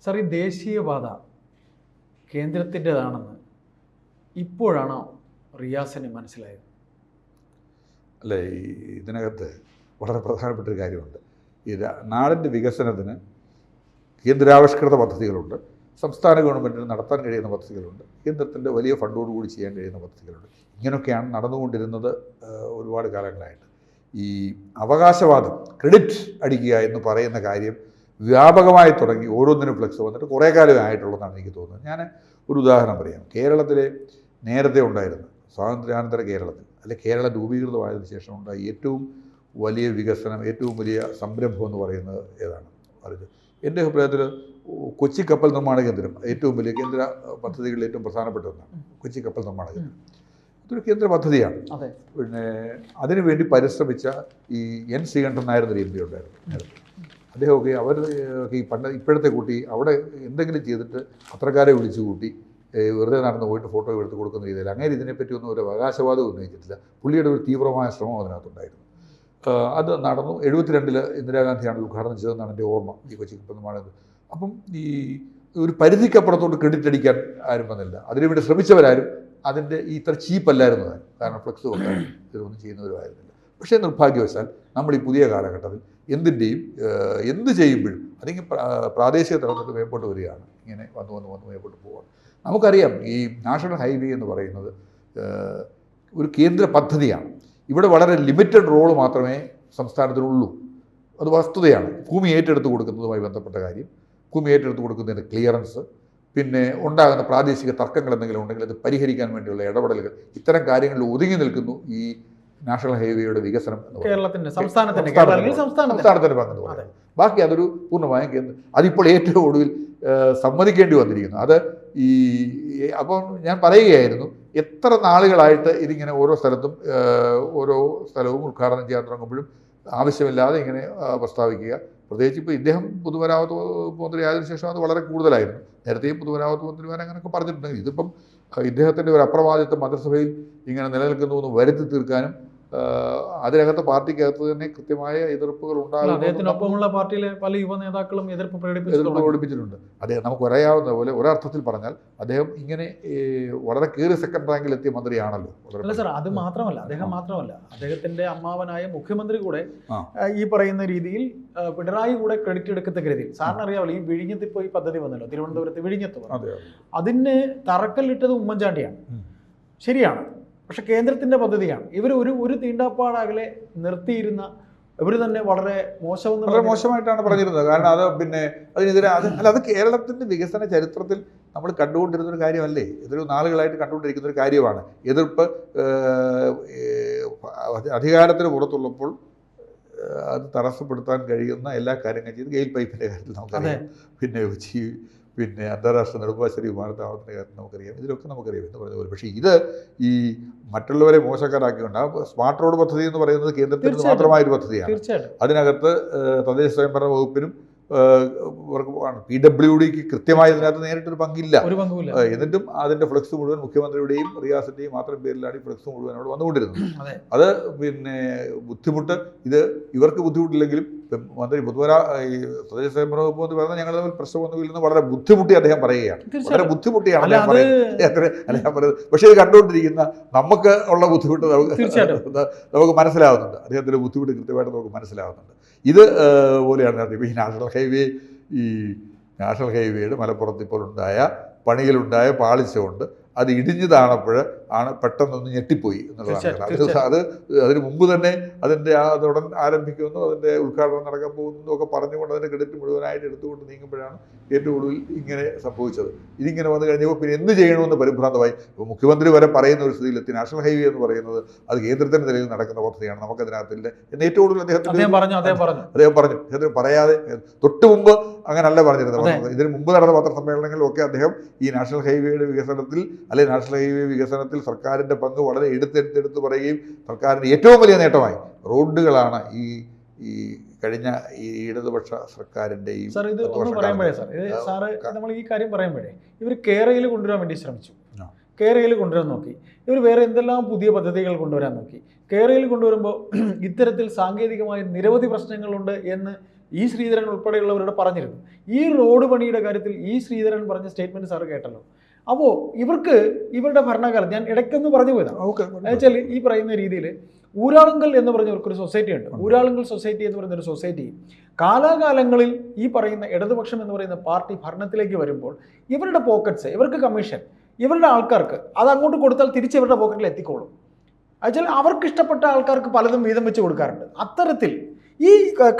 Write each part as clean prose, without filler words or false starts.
Sir, ഈ ദേശീയപാത കേന്ദ്രത്തിൻ്റെതാണെന്ന് ഇപ്പോഴാണോ റിയാസിന് മനസ്സിലായത്? അല്ല, ഇതിനകത്ത് വളരെ പ്രധാനപ്പെട്ട ഒരു കാര്യമുണ്ട്. ഈ നാടിൻ്റെ വികസനത്തിന് കേന്ദ്രാവിഷ്കൃത പദ്ധതികളുണ്ട്, സംസ്ഥാന ഗവൺമെൻറ്റിന് നടത്താൻ കഴിയുന്ന പദ്ധതികളുണ്ട്, കേന്ദ്രത്തിൻ്റെ വലിയ ഫണ്ടോടുകൂടി ചെയ്യാൻ കഴിയുന്ന പദ്ധതികളുണ്ട്. ഇങ്ങനെയൊക്കെയാണ് നടന്നുകൊണ്ടിരുന്നത് ഒരുപാട് കാലങ്ങളായിട്ട്. ഈ അവകാശവാദം, ക്രെഡിറ്റ് അടിക്കുക എന്ന് പറയുന്ന കാര്യം വ്യാപകമായി തുടങ്ങി ഓരോന്നിനും ഫ്ലെക്സ് വന്നിട്ട് കുറേ കാലമേ ആയിട്ടുള്ളതാണ് എനിക്ക് തോന്നുന്നത്. ഞാൻ ഒരു ഉദാഹരണം പറയാം. കേരളത്തിലെ നേരത്തെ ഉണ്ടായിരുന്ന സ്വാതന്ത്ര്യാനന്തര കേരളത്തിൽ, അല്ലെ കേരളം രൂപീകൃതമായതിനു ശേഷം ഉണ്ടായ ഏറ്റവും വലിയ വികസനം, ഏറ്റവും വലിയ സംരംഭം എന്ന് പറയുന്നത് ഏതാണ്? പറയുന്നത് എൻ്റെ അഭിപ്രായത്തിൽ കൊച്ചി കപ്പൽ നിർമ്മാണ കേന്ദ്രം ഏറ്റവും വലിയ കേന്ദ്ര പദ്ധതികളിൽ ഏറ്റവും പ്രധാനപ്പെട്ട ഒന്നാണ്. കൊച്ചി കപ്പൽ നിർമ്മാണ കേന്ദ്രം ഇതൊരു കേന്ദ്ര പദ്ധതിയാണ്. പിന്നെ അതിനുവേണ്ടി പരിശ്രമിച്ച ഈ എൻ ശ്രീകണ്ഠൻ നായർ എന്നൊരു MP ഉണ്ടായിരുന്നു നേരത്തെ. അദ്ദേഹമൊക്കെ അവർ ഈ ഇപ്പോഴത്തെ കൂട്ടി അവിടെ എന്തെങ്കിലും ചെയ്തിട്ട് പത്രക്കാരെ വിളിച്ചു കൂട്ടി വെറുതെ നടന്ന് പോയിട്ട് ഫോട്ടോ എടുത്ത് കൊടുക്കുന്ന രീതിയിൽ അങ്ങനെ ഇതിനെപ്പറ്റി ഒന്നും ഒരു അവകാശവാദം ഉന്നയിച്ചിട്ടില്ല. പുള്ളിയുടെ ഒരു തീവ്രമായ ശ്രമം അതിനകത്തുണ്ടായിരുന്നു. അത് നടന്നു. 72 ഇന്ദിരാഗാന്ധിയാണ് ഉദ്ഘാടനം ചെയ്തതെന്നാണ് എൻ്റെ ഓർമ്മ, ഈ കൊച്ചി കപ്പൽ നിർമ്മാണം. അപ്പം ഈ ഒരു പരിധിക്കപ്പുറത്തോട്ട് ക്രെഡിറ്റ് അടിക്കാൻ ആരും വന്നില്ല. അതിനുവേണ്ടി ശ്രമിച്ചവരാരും അതിൻ്റെ ഇത്ര ചീപ്പല്ലായിരുന്നു താൻ. കാരണം ഫ്ലെക്സ് വെക്കാൻ ഇതൊന്നും ചെയ്യുന്നവരുമായിരുന്നില്ല. പക്ഷേ നിർഭാഗ്യവശാൽ നമ്മൾ ഈ പുതിയ കാലഘട്ടത്തിൽ എന്ത് ചെയ്യുമ്പോഴും അല്ലെങ്കിൽ പ്രാദേശിക തലത്തിൽ മേപ്പോട്ട് വരികയാണ്. ഇങ്ങനെ വന്ന് മേപ്പോട്ട് പോവുകയാണ്. നമുക്കറിയാം ഈ നാഷണൽ ഹൈവേ എന്ന് പറയുന്നത് ഒരു കേന്ദ്ര പദ്ധതിയാണ്. ഇവിടെ വളരെ ലിമിറ്റഡ് റോള് മാത്രമേ സംസ്ഥാനത്തിനുള്ളൂ. അത് വസ്തുതയാണ്. ഭൂമി ഏറ്റെടുത്ത് കൊടുക്കുന്നതുമായി ബന്ധപ്പെട്ട കാര്യം, ഭൂമി ഏറ്റെടുത്ത് കൊടുക്കുന്നതിൻ്റെ ക്ലിയറൻസ്, പിന്നെ ഉണ്ടാകുന്ന പ്രാദേശിക തർക്കങ്ങൾ എന്തെങ്കിലും ഉണ്ടെങ്കിൽ അത് പരിഹരിക്കാൻ വേണ്ടിയുള്ള ഇടപെടലുകൾ, ഇത്തരം കാര്യങ്ങളിൽ ഒതുങ്ങി നിൽക്കുന്നു ഈ നാഷണൽ ഹൈവേയുടെ വികസനം എന്ന് പറയുന്നത്. സംസ്ഥാനത്തിൻ്റെ പങ്കെന്ന് പറയുന്നത്. ബാക്കി അതൊരു പൂർണ്ണമായും കേന്ദ്രം. അതിപ്പോൾ ഏറ്റവും ഒടുവിൽ സമ്മതിക്കേണ്ടി വന്നിരിക്കുന്നു. അത് അപ്പോൾ ഞാൻ പറയുകയായിരുന്നു, എത്ര നാളുകളായിട്ട് ഇതിങ്ങനെ ഓരോ സ്ഥലവും ഉദ്ഘാടനം ചെയ്യാൻ തുടങ്ങുമ്പോഴും ആവശ്യമില്ലാതെ ഇങ്ങനെ പ്രസ്താവിക്കുക. പ്രത്യേകിച്ച് ഇപ്പോൾ ഇദ്ദേഹം പൊതുമരാമത്ത് മന്ത്രി ആയതിനു ശേഷം അത് വളരെ കൂടുതലായിരുന്നു. നേരത്തെയും പൊതുമരാമത്ത് മന്ത്രിമാർ അങ്ങനെയൊക്കെ പറഞ്ഞിട്ടുണ്ടെങ്കിൽ ഇതിപ്പം ഇദ്ദേഹത്തിൻ്റെ ഒരു അപ്രമാദിത്വം മന്ത്രിസഭയിൽ ഇങ്ങനെ നിലനിൽക്കുന്നു എന്ന് വരുത്തി തീർക്കാനും അതിനകത്ത് പാർട്ടിക്കകത്ത് തന്നെ കൃത്യമായ എതിർപ്പുകൾ ഉണ്ടാകും. അദ്ദേഹത്തിനൊപ്പമുള്ള പാർട്ടിയിലെ പല യുവ നേതാക്കളും എതിർപ്പ് പ്രകടിപ്പിച്ചിട്ടുണ്ട്. അദ്ദേഹം നമുക്ക് അറിയാവുന്ന പോലെ ഒരർത്ഥത്തിൽ പറഞ്ഞാൽ അദ്ദേഹം ഇങ്ങനെ വളരെ കീറിയ സെക്കൻഡ് റാങ്കിൽ എത്തിയ മന്ത്രിയാണല്ലോ. അല്ല സാർ, അത് മാത്രമല്ല, അദ്ദേഹം മാത്രമല്ല, അദ്ദേഹത്തിന്റെ അമ്മാവനായ മുഖ്യമന്ത്രി കൂടെ ഈ പറയുന്ന രീതിയിൽ പിണറായി കൂടെ ക്രെഡിറ്റ് എടുക്കത്തക്ക രീതിയിൽ. സാറിന് അറിയാമല്ലോ, ഈ വിഴിഞ്ഞത്ത് ഇപ്പോൾ ഈ പദ്ധതി വന്നല്ലോ, തിരുവനന്തപുരത്ത് വിഴിഞ്ഞത്ത്. അതിന് തറക്കല്ലിട്ടത് ഉമ്മൻചാണ്ടിയാണ്, ശരിയാണ്. പക്ഷെ കേന്ദ്രത്തിന്റെ പദ്ധതിയാണ്. ഇവർ ഒരു തീണ്ടാപ്പാടകലെ നിർത്തിയിരുന്ന ഇവർ തന്നെ വളരെ മോശമായിട്ടാണ് പറഞ്ഞിരുന്നത്. കാരണം അത് പിന്നെ അതിനെതിരെ അത് കേരളത്തിന്റെ വികസന ചരിത്രത്തിൽ നമ്മൾ കണ്ടുകൊണ്ടിരുന്ന ഒരു കാര്യമല്ലേ, ഇതൊരു നാളുകളായിട്ട് കണ്ടുകൊണ്ടിരിക്കുന്ന ഒരു കാര്യമാണ്. എതിർപ്പ് അധികാരത്തിന് പുറത്തുള്ളപ്പോൾ അത് തടസ്സപ്പെടുത്താൻ കഴിയുന്ന എല്ലാ കാര്യങ്ങളും ചെയ്ത് ഗെയിൽ പൈപ്പിൻ്റെ കാര്യത്തിൽ നമുക്കറിയാം, പിന്നെ അന്താരാഷ്ട്ര നെടുമ്പാശ്ശേരി വിമാനത്താവളത്തിൻ്റെ കാര്യത്തിൽ നമുക്കറിയാം, ഇതിലൊക്കെ നമുക്കറിയാം എന്ന് പറഞ്ഞ പോലെ. പക്ഷേ ഇത് ഈ മറ്റുള്ളവരെ മോശക്കാരാക്കിക്കൊണ്ട് സ്മാർട്ട് റോഡ് പദ്ധതി എന്ന് പറയുന്നത് കേന്ദ്രത്തിന് മാത്രമായൊരു പദ്ധതിയാണ്. അതിനകത്ത് തദ്ദേശ സ്വയംഭരണ വകുപ്പിനും PWDക്ക് കൃത്യമായി ഇതിനകത്ത് നേരിട്ടൊരു പങ്കില്ല. എന്നിട്ടും അതിൻ്റെ ഫ്ലെക്സ് മുഴുവൻ മുഖ്യമന്ത്രിയുടെയും റിയാസിൻ്റെയും മാത്രം പേരിലാണ് ഈ ഫ്ലെക്സ് മുഴുവൻ അവിടെ വന്നുകൊണ്ടിരുന്നത്. അത് പിന്നെ ബുദ്ധിമുട്ട്, ഇത് ഇവർക്ക് ബുദ്ധിമുട്ടില്ലെങ്കിലും മന്ത്രി ഈ തദ്ദേശ സ്വയംഭരണ വകുപ്പ് മന്ത്രി പറഞ്ഞാൽ ഞങ്ങൾ തമ്മിൽ പ്രശ്നമൊന്നുമില്ലെന്ന് വളരെ ബുദ്ധിമുട്ടി അദ്ദേഹം പറയുകയാണ്. വളരെ ബുദ്ധിമുട്ടിയാണ് അദ്ദേഹം പറയുന്നത്. പക്ഷേ ഇത് കണ്ടുകൊണ്ടിരിക്കുന്ന നമുക്ക് ഉള്ള ബുദ്ധിമുട്ട് നമുക്ക് മനസ്സിലാവുന്നുണ്ട്. അദ്ദേഹത്തിൻ്റെ ബുദ്ധിമുട്ട് കൃത്യമായിട്ട് നമുക്ക് മനസ്സിലാവുന്നുണ്ട്. ഇത് പോലെയാണ് ഈ നാഷണൽ ഹൈവേയുടെ മലപ്പുറത്ത് ഇപ്പോൾ ഉണ്ടായ പണിയിലുണ്ടായ പാളിച്ച കൊണ്ട് അത് ഇടിഞ്ഞു താണപ്പോൾ പെട്ടെന്നൊന്ന് ഞെട്ടിപ്പോയി എന്നുള്ളതാണ്. അതിന് മുമ്പ് തന്നെ അതുടൻ ആരംഭിക്കുമെന്നും അതിൻ്റെ ഉദ്ഘാടനം നടക്കാൻ പോകുന്നതും ഒക്കെ പറഞ്ഞുകൊണ്ട് അതിൻ്റെ ക്രെഡിറ്റ് മുഴുവനായിട്ട് എടുത്തുകൊണ്ട് നീങ്ങുമ്പോഴാണ് ഏറ്റവും ഒടുവിൽ ഇങ്ങനെ സംഭവിച്ചത്. ഇതിങ്ങനെ വന്നു കഴിഞ്ഞപ്പോൾ പിന്നെ എന്ത് ചെയ്യണമെന്ന് പരിഭ്രാന്തമായി. ഇപ്പോൾ മുഖ്യമന്ത്രി വരെ പറയുന്ന ഒരു സ്ഥിതിയിലെത്തി. നാഷണൽ ഹൈവേ എന്ന് പറയുന്നത് അത് കേന്ദ്രത്തിൻ്റെ നിലയിൽ നടക്കുന്ന പദ്ധതിയാണ്, നമുക്കതിനകത്തില്ല എന്ന് ഏറ്റവും ഒടുവിൽ അദ്ദേഹം പറഞ്ഞു. അദ്ദേഹത്തിന് പറയാതെ തൊട്ട് മുമ്പ് അങ്ങനല്ല പറഞ്ഞിരുന്നത്. ഇതിന് മുമ്പ് നടന്ന പത്രസമ്മേളനങ്ങളിലൊക്കെ അദ്ദേഹം ഈ നാഷണൽ ഹൈവേയുടെ വികസനത്തിൽ അല്ലെങ്കിൽ നാഷണൽ ഹൈവേ വികസനത്തിൽ സർക്കാരിൻ്റെ പങ്ക് വളരെ എടുത്തെടുത്ത് പറയുകയും സർക്കാരിൻ്റെ ഏറ്റവും വലിയ നേട്ടമായി റോഡുകളാണ് ഈ കഴിഞ്ഞ ഈ ഇടതുപക്ഷ സർക്കാരിൻ്റെ നമ്മൾ ഈ കാര്യം പറയുമ്പോഴേ ഇവർ കേരളയിൽ കൊണ്ടുവരാൻ വേണ്ടി ശ്രമിച്ചു. കേരളയിൽ കൊണ്ടുവരാൻ നോക്കി. ഇവർ വേറെ എന്തെല്ലാം പുതിയ പദ്ധതികൾ കൊണ്ടുവരാൻ നോക്കി. കേരളയിൽ കൊണ്ടുവരുമ്പോൾ ഇത്തരത്തിൽ സാങ്കേതികമായി നിരവധി പ്രശ്നങ്ങളുണ്ട് എന്ന് ഇ ശ്രീധരൻ ഉൾപ്പെടെയുള്ളവരോട് പറഞ്ഞിരുന്നു. ഈ റോഡ് പണിയുടെ കാര്യത്തിൽ ഇ ശ്രീധരൻ പറഞ്ഞ സ്റ്റേറ്റ്മെന്റ് സാർ കേട്ടല്ലോ. അപ്പോൾ ഇവർക്ക് ഇവരുടെ ഭരണകാലം ഞാൻ ഇടയ്ക്കൊന്ന് പറഞ്ഞു പോയതാണ്. എന്നുവെച്ചാൽ ഈ പറയുന്ന രീതിയിൽ ഊരാളുങ്കൽ എന്ന് പറഞ്ഞവർക്കൊരു സൊസൈറ്റി ഉണ്ട്. ഊരാളുങ്കൽ സൊസൈറ്റി എന്ന് പറയുന്ന ഒരു സൊസൈറ്റി കാലാകാലങ്ങളിൽ ഈ പറയുന്ന ഇടതുപക്ഷം എന്ന് പറയുന്ന പാർട്ടി ഭരണത്തിലേക്ക് വരുമ്പോൾ ഇവരുടെ പോക്കറ്റ്സ്, ഇവർക്ക് കമ്മീഷൻ, ഇവരുടെ ആൾക്കാർക്ക് അത് അങ്ങോട്ട് കൊടുത്താൽ തിരിച്ച് ഇവരുടെ പോക്കറ്റിൽ എത്തിക്കോളും. എന്നുവെച്ചാൽ അവർക്ക് ഇഷ്ടപ്പെട്ട ആൾക്കാർക്ക് പലതും വീതം വെച്ച് കൊടുക്കാറുണ്ട്. അത്തരത്തിൽ ഈ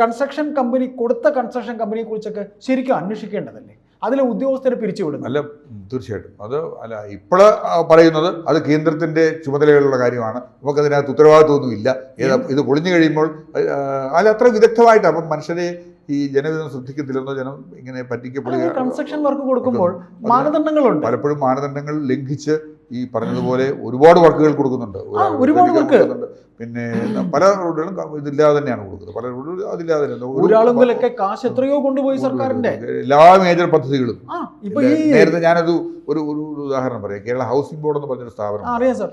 കൺസ്ട്രക്ഷൻ കമ്പനി കൊടുത്ത കൺസ്ട്രക്ഷൻ കമ്പനിയെ കുറിച്ചൊക്കെ ശരിക്കും അന്വേഷിക്കേണ്ടതല്ലേ? അതിലെ ഉദ്യോഗസ്ഥരെ പിരിച്ചുവിടുന്നു. അല്ല, തീർച്ചയായിട്ടും അത് അല്ല. ഇപ്പോൾ പറയുന്നത് അത് കേന്ദ്രത്തിന്റെ ചുമതലയുള്ള കാര്യമാണ്, നമുക്കതിനകത്ത് ഉത്തരവാദിത്വമൊന്നുമില്ല. ഇത് പൊളിഞ്ഞു കഴിയുമ്പോൾ അല്ല അത്ര വിദഗ്ധമായിട്ട് അപ്പം മനുഷ്യരെ ഈ ജനവിധം ശ്രദ്ധിക്കത്തില്ലെന്നോ, ജനം ഇങ്ങനെ പറ്റിക്കപ്പെടുക. കൺസ്ട്രക്ഷൻ വർക്ക് കൊടുക്കുമ്പോൾ മാനദണ്ഡങ്ങളുണ്ട്. പലപ്പോഴും മാനദണ്ഡങ്ങൾ ലംഘിച്ച് ഈ പറഞ്ഞതുപോലെ ഒരുപാട് വർക്കുകൾ കൊടുക്കുന്നുണ്ട്. ഒരുപാട് വർക്ക് പിന്നെ പല റോഡുകളും ഇതില്ലാതെ തന്നെയാണ് കൊടുക്കുന്നത്. പല റോഡുകളും അതില്ലാതെ ഊരാളുങ്കലൊക്കെ കാശ് എത്രയോ കൊണ്ടുപോയി സർക്കാരിന്റെ എല്ലാ മേജർ പദ്ധതികളും. നേരത്തെ ഞാനത് ഒരു ഉദാഹരണം പറയാം. കേരള ഹൗസിംഗ് ബോർഡ് എന്ന് പറഞ്ഞൊരു സ്ഥാപനം അറിയാം സാർ.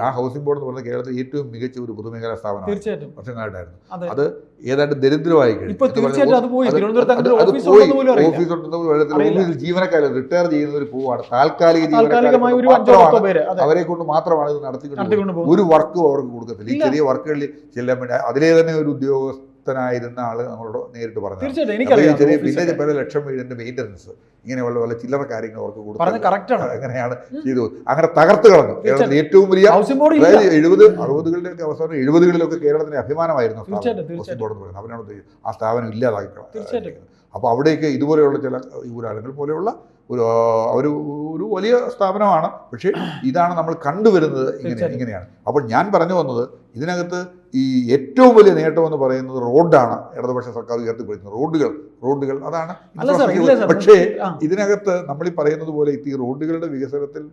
ആ ഹൗസിംഗ് ബോർഡ് എന്ന് പറഞ്ഞാൽ കേരളത്തിൽ ഏറ്റവും മികച്ച ഒരു പൊതുമേഖലാ സ്ഥാപനം തീർച്ചയായിട്ടും വർഷങ്ങളായിട്ടായിരുന്നു. അത് ഏതാണ്ട് ദരിദ്രമായി കഴിഞ്ഞു. ഓഫീസിൽ ജീവനക്കാർ റിട്ടയർ ചെയ്യുന്നവർ പോവാണ്. താൽക്കാലിക ജീവനക്കാർ അവരെ കൊണ്ട് മാത്രമാണ് ഇത് നടത്തിക്കൊണ്ട് ഒരു വർക്കും അവർക്ക് കൊടുക്കത്തില്ല. ഈ ചെറിയ വർക്കുകളിൽ ചെല്ലാൻ വേണ്ടി അതിലേ തന്നെ ഒരു ഉദ്യോഗസ്ഥനായിരുന്ന ആള് നമ്മളോട് നേരിട്ട് പറഞ്ഞു. പിന്നെ പല ലക്ഷം വീടിന്റെ മെയിൻ്റനൻസ് ഇങ്ങനെയുള്ള പല ചില്ലറ കാര്യങ്ങൾ അവർക്ക് കൊടുത്തു. അങ്ങനെയാണ് ചെയ്തു. അങ്ങനെ തകർത്ത് കളഞ്ഞു. കേരളത്തിൽ ഏറ്റവും വലിയ 70-60കളുടെയൊക്കെ അവസാനം 70കളിലൊക്കെ കേരളത്തിന്റെ അഭിമാനമായിരുന്നു ഹൗസിംഗ് ബോർഡ് എന്ന് പറയുന്നത്. അവരാണ് ആ സ്ഥാപനം ഇല്ലാതാക്കി. അപ്പോൾ അവിടേക്ക് ഇതുപോലെയുള്ള ചില ഊരാളുകൾ പോലെയുള്ള ഒരു വലിയ സ്ഥാപനമാണ്. പക്ഷേ ഇതാണ് നമ്മൾ കണ്ടുവരുന്നത്. ഇങ്ങനെയാണ്. അപ്പോൾ ഞാൻ പറഞ്ഞു വന്നത് ഇതിനകത്ത് ഈ ഏറ്റവും വലിയ നേട്ടമെന്ന് പറയുന്നത് റോഡാണ്. ഇടതുപക്ഷ സർക്കാർ ഉയർത്തിപ്പിടിക്കുന്നത് റോഡുകൾ അതാണ്. പക്ഷേ ഇതിനകത്ത് നമ്മൾ ഈ പറയുന്നത് പോലെ ഈ റോഡുകളുടെ വികസനത്തിൽ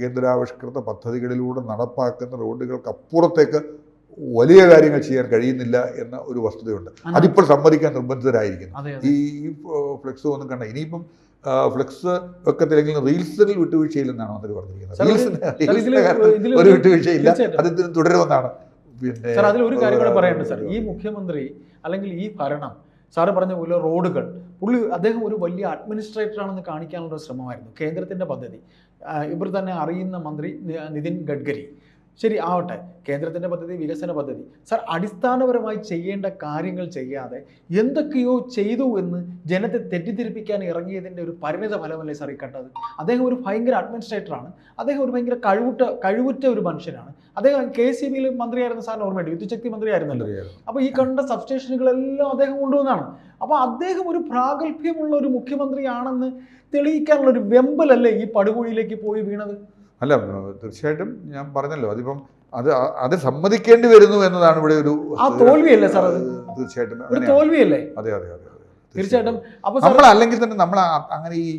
കേന്ദ്രാവിഷ്കൃത പദ്ധതികളിലൂടെ നടപ്പാക്കുന്ന റോഡുകൾക്ക് അപ്പുറത്തേക്ക് വലിയ കാര്യങ്ങൾ ചെയ്യാൻ കഴിയുന്നില്ല എന്ന ഒരു വസ്തുതയുണ്ട്. അതിപ്പോൾ സമ്മതിക്കാൻ നിർബന്ധിതരായിരിക്കുന്നു. ഈ ഫ്ലെക്സ് ഒന്നും കണ്ട ഇനിയിപ്പം ഫ്ലെക്സ് വെക്കത്തില്ലെങ്കിൽ റീൽസിൽ വിട്ടുവീഴ്ചയില്ലെന്നാണ് മന്ത്രി പറഞ്ഞിരിക്കുന്നത്. ഒരു വിട്ടുവീഴ്ചയില്ല, അത് തുടരുമെന്നാണ്. പിന്നെ സാർ അതിലൊരു കാര്യം കൂടെ പറയണ്ട സാർ. ഈ മുഖ്യമന്ത്രി അല്ലെങ്കിൽ ഈ ഭരണം സാറ് പറഞ്ഞ പോലെ റോഡുകൾ അദ്ദേഹം ഒരു വലിയ അഡ്മിനിസ്ട്രേറ്റർ ആണെന്ന് കാണിക്കാനുള്ള ശ്രമമായിരുന്നു. കേന്ദ്രത്തിന്റെ പദ്ധതി ഇവർ തന്നെ അറിയുന്ന മന്ത്രി നിതിൻ ഗഡ്കരി ശരി ആവട്ടെ, കേന്ദ്രത്തിൻ്റെ പദ്ധതി, വികസന പദ്ധതി. സാർ അടിസ്ഥാനപരമായി ചെയ്യേണ്ട കാര്യങ്ങൾ ചെയ്യാതെ എന്തൊക്കെയോ ചെയ്തു എന്ന് ജനത്തെ തെറ്റിദ്ധരിപ്പിക്കാൻ ഇറങ്ങിയതിൻ്റെ ഒരു പരിണിത ഫലമല്ലേ സാർ ഈ കണ്ടത്? അദ്ദേഹം ഒരു ഭയങ്കര അഡ്മിനിസ്ട്രേറ്ററാണ്. അദ്ദേഹം ഒരു ഭയങ്കര കഴിവുറ്റ ഒരു മനുഷ്യനാണ്. അദ്ദേഹം KCBയിൽ മന്ത്രിയായിരുന്ന സാറിന് ഓർമ്മയുണ്ട്, വിദ്യുച്ഛക്തി മന്ത്രിയായിരുന്നല്ലോ. അപ്പോൾ ഈ കണ്ട സബ്സ്റ്റേഷനുകളെല്ലാം അദ്ദേഹം കൊണ്ടുവന്നാണ്. അപ്പോൾ അദ്ദേഹം ഒരു പ്രാഗൽഭ്യമുള്ള ഒരു മുഖ്യമന്ത്രിയാണെന്ന് തെളിയിക്കാനുള്ള ഒരു വെമ്പലല്ലേ ഈ പടുകുഴിയിലേക്ക് പോയി വീണത്? അല്ല, തീർച്ചയായിട്ടും ഞാൻ പറഞ്ഞല്ലോ, അതിപ്പം അത് സമ്മതിക്കേണ്ടി വരുന്നു എന്നതാണ് ഇവിടെ ഒരു തോൽവിയല്ലേ സാർ? തീർച്ചയായിട്ടും ഒരു തോൽവിയല്ലേ? അതെ തീർച്ചയായിട്ടും. നമ്മൾ അല്ലെങ്കിൽ തന്നെ നമ്മൾ അങ്ങനെ ഈ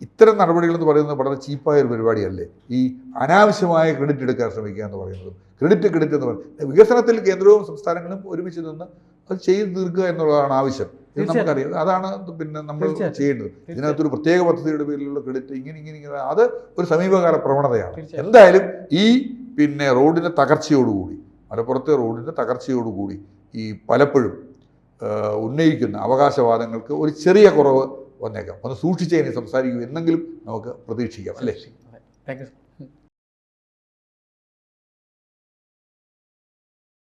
ഇത്തരം നടപടികൾ എന്ന് പറയുന്നത് വളരെ ചീപ്പായ ഒരു പരിപാടിയല്ലേ. ഈ അനാവശ്യമായ ക്രെഡിറ്റ് എടുക്കാൻ ശ്രമിക്കുക എന്ന് പറയുന്നത്, ക്രെഡിറ്റ് എന്ന് പറയുന്നത് വികസനത്തിൽ കേന്ദ്രവും സംസ്ഥാനങ്ങളും ഒരുമിച്ച് നിന്ന് അത് ചെയ്തു തീർക്കുക എന്നുള്ളതാണ് ആവശ്യം. ഇത് നമുക്കറിയാം. അതാണ് പിന്നെ നമ്മൾ ചെയ്യേണ്ടത്. ഇതിനകത്തൊരു പ്രത്യേക പദ്ധതിയുടെ പേരിലുള്ള ക്രെഡിറ്റ് ഇങ്ങനെ അത് ഒരു സമീപകാല പ്രവണതയാണ്. എന്തായാലും ഈ പിന്നെ റോഡിൻ്റെ തകർച്ചയോടുകൂടി, മലപ്പുറത്തെ റോഡിൻ്റെ തകർച്ചയോടുകൂടി ഈ പലപ്പോഴും ഉന്നയിക്കുന്ന അവകാശവാദങ്ങൾക്ക് ഒരു ചെറിയ കുറവ് വന്നേക്കാം. ഒന്ന് സൂക്ഷിച്ചതിനെ സംസാരിക്കൂ എന്നെങ്കിലും നമുക്ക് പ്രതീക്ഷിക്കാം, അല്ലേ? Thank you.